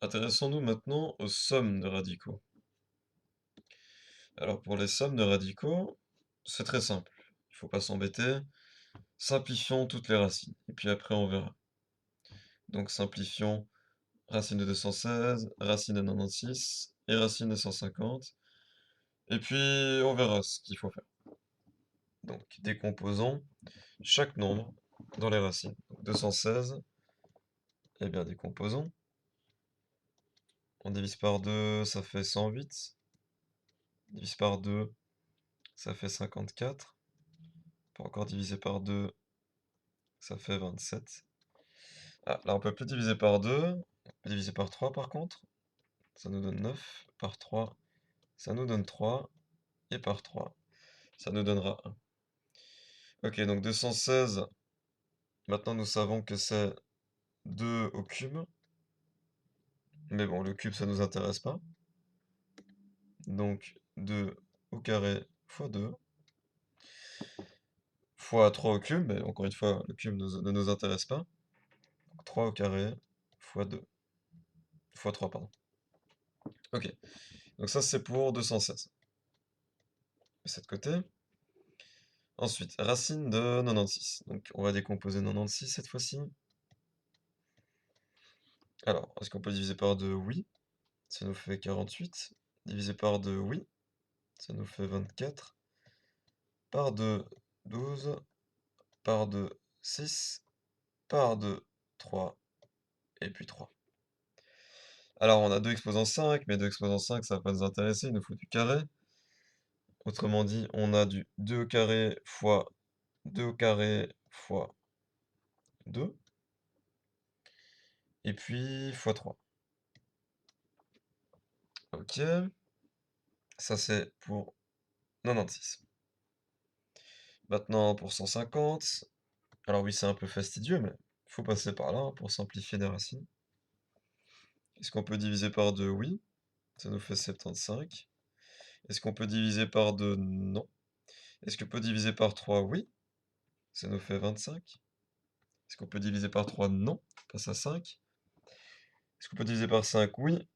Intéressons-nous maintenant aux sommes de radicaux. Alors pour les sommes de radicaux, c'est très simple. Il faut pas s'embêter. Simplifions toutes les racines. Et puis après on verra. Donc simplifions racine de 216, racine de 96 et racine de 150. Et puis on verra ce qu'il faut faire. Donc décomposons chaque nombre dans les racines. Donc 216, eh bien décomposons. On divise par 2, ça fait 108. On divise par 2, ça fait 54. On peut encore diviser par 2, ça fait 27. Ah, là on peut plus diviser par 2. On peut diviser par 3 par contre. Ça nous donne 9. Par 3, ça nous donne 3. Et par 3, ça nous donnera 1. Ok, donc 216, maintenant nous savons que c'est 2 au cube. Mais bon, le cube ça nous intéresse pas. Donc 2 au carré fois 2 fois 3 au cube, mais encore une fois, le cube ne nous intéresse pas. Donc 3 au carré fois 2. Fois 3, pardon. Ok, donc ça c'est pour 216. De cet côté. Ensuite, racine de 96. Donc on va décomposer 96 cette fois-ci. Alors, est-ce qu'on peut diviser par 2? Oui. Ça nous fait 48. Diviser par 2, oui. Ça nous fait 24. Par 2, 12. Par 2, 6. Par 2, 3. Et puis 3. Alors, on a 2 exposants 5, mais 2 exposants 5, ça va pas nous intéresser, il nous faut du carré. Autrement dit, on a du 2 au carré fois 2 au carré fois 2. Et puis fois 3. Ok. Ça, c'est pour 96. Maintenant, pour 150. Alors oui, c'est un peu fastidieux, mais il faut passer par là hein, pour simplifier des racines. Est-ce qu'on peut diviser par 2? Oui. Ça nous fait 75. Est-ce qu'on peut diviser par 2? Non. Est-ce qu'on peut diviser par 3? Oui. Ça nous fait 25. Est-ce qu'on peut diviser par 3? Non. On passe à 5. Est-ce qu'on peut diviser par 5? Oui.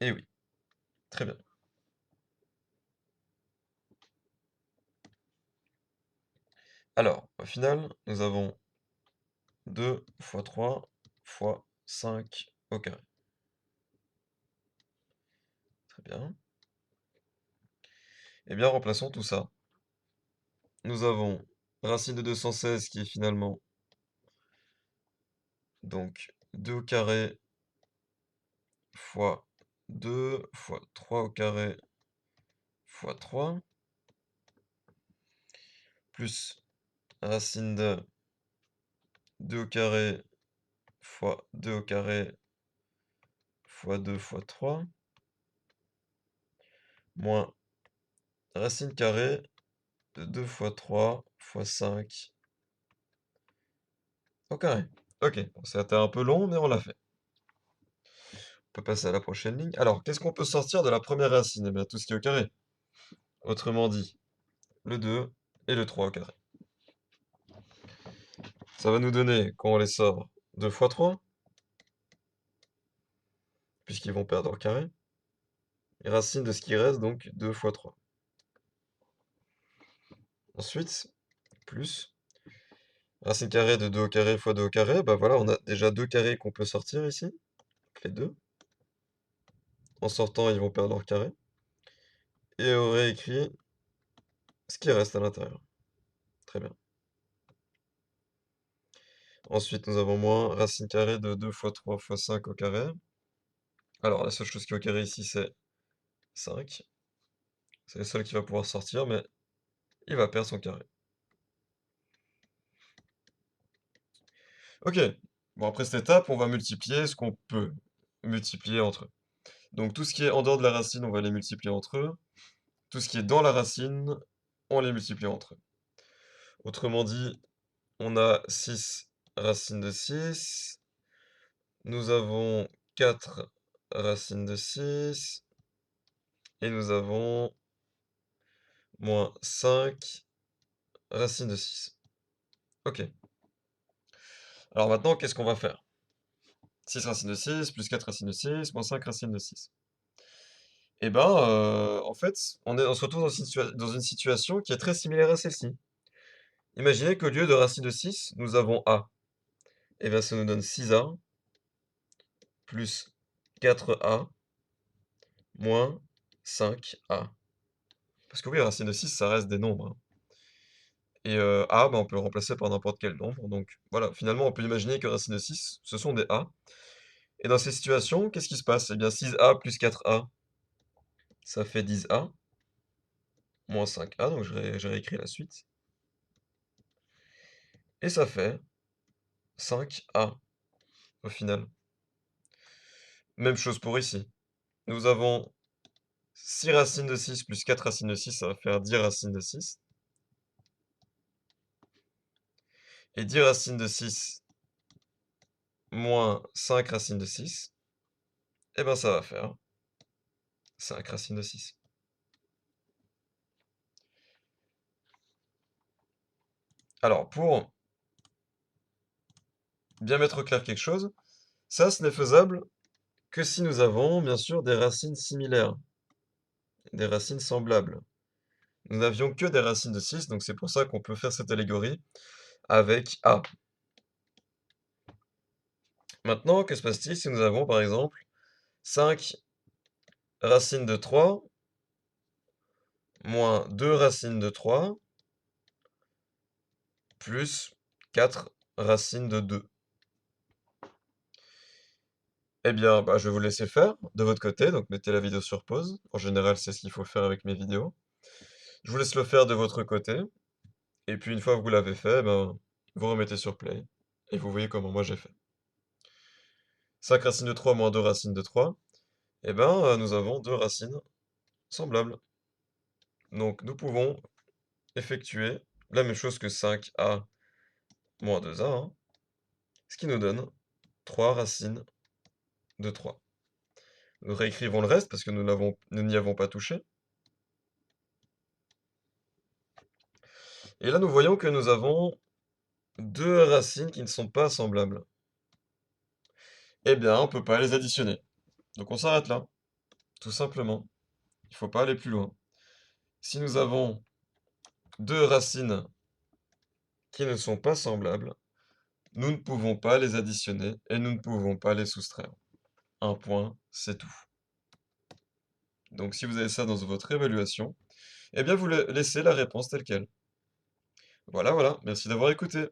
Et oui. Très bien. Alors, au final, nous avons 2 fois 3 fois 5 au carré. Très bien. Eh bien, remplaçons tout ça. Nous avons racine de 216 qui est finalement donc 2 au carré fois 2 fois 3 au carré fois 3 plus racine de 2 au carré fois 2 au carré fois 2 fois 3 moins racine carrée de 2 fois 3 fois 5 au carré. Ok, bon, ça a été un peu long, mais on l'a fait. On peut passer à la prochaine ligne. Alors, qu'est-ce qu'on peut sortir de la première racine? Eh bien, tout ce qui est au carré. Autrement dit, le 2 et le 3 au carré. Ça va nous donner, quand on les sort, 2 fois 3, puisqu'ils vont perdre leur carré. Et racine de ce qui reste, donc 2 fois 3. Ensuite, plus racine carrée de 2 au carré fois 2 au carré. Bah voilà, on a déjà 2 carrés qu'on peut sortir ici. Donc les 2. En sortant, ils vont perdre leur carré. Et on réécrit ce qui reste à l'intérieur. Très bien. Ensuite, nous avons moins racine carrée de 2 fois 3 fois 5 au carré. Alors, la seule chose qui est au carré ici, c'est 5. C'est le seul qui va pouvoir sortir, mais il va perdre son carré. Ok. Bon, après cette étape, on va multiplier ce qu'on peut multiplier entre eux. Donc, tout ce qui est en dehors de la racine, on va les multiplier entre eux. Tout ce qui est dans la racine, on les multiplie entre eux. Autrement dit, on a 6 racines de 6. Nous avons 4 racines de 6. Et nous avons moins 5 racines de 6. Ok. Alors maintenant, qu'est-ce qu'on va faire? 6 racine de 6, plus 4 racine de 6, moins 5 racine de 6. Et ben, en fait, on se retrouve dans une situation qui est très similaire à celle-ci. Imaginez qu'au lieu de racine de 6, nous avons a. Et bien ça nous donne 6a plus 4a moins 5a. Parce que oui, racine de 6, ça reste des nombres, hein. Et a, ben, on peut le remplacer par n'importe quel nombre. Donc voilà, finalement, on peut imaginer que racine de 6, ce sont des a. Et dans ces situations, qu'est-ce qui se passe? Eh bien, 6a plus 4a, ça fait 10a, moins 5a, donc je réécris la suite. Et ça fait 5a au final. Même chose pour ici. Nous avons 6 racines de 6 plus 4 racines de 6, ça va faire 10 racines de 6. Et 10 racines de 6 moins 5 racines de 6, et ben ça va faire 5 racines de 6. Alors, pour bien mettre au clair quelque chose, ça, ce n'est faisable que si nous avons, bien sûr, des racines similaires, des racines semblables. Nous n'avions que des racines de 6, donc c'est pour ça qu'on peut faire cette allégorie avec A. Maintenant, que se passe-t-il si nous avons, par exemple, 5 racines de 3 moins 2 racines de 3 plus 4 racines de 2? Eh bien, bah, je vais vous laisser faire de votre côté, donc mettez la vidéo sur pause. En général, c'est ce qu'il faut faire avec mes vidéos. Je vous laisse le faire de votre côté, et puis une fois que vous l'avez fait, ben, vous remettez sur play, et vous voyez comment moi j'ai fait. 5 racines de 3 moins 2 racines de 3, eh ben, nous avons deux racines semblables. Donc nous pouvons effectuer la même chose que 5a moins 2a, hein, ce qui nous donne 3 racines de 3. Nous réécrivons le reste parce que nous n'y avons pas touché. Et là, nous voyons que nous avons deux racines qui ne sont pas semblables. Eh bien, on ne peut pas les additionner. Donc on s'arrête là, tout simplement. Il ne faut pas aller plus loin. Si nous avons deux racines qui ne sont pas semblables, nous ne pouvons pas les additionner et nous ne pouvons pas les soustraire. Un point, c'est tout. Donc si vous avez ça dans votre évaluation, eh bien vous laissez la réponse telle quelle. Voilà, voilà, merci d'avoir écouté.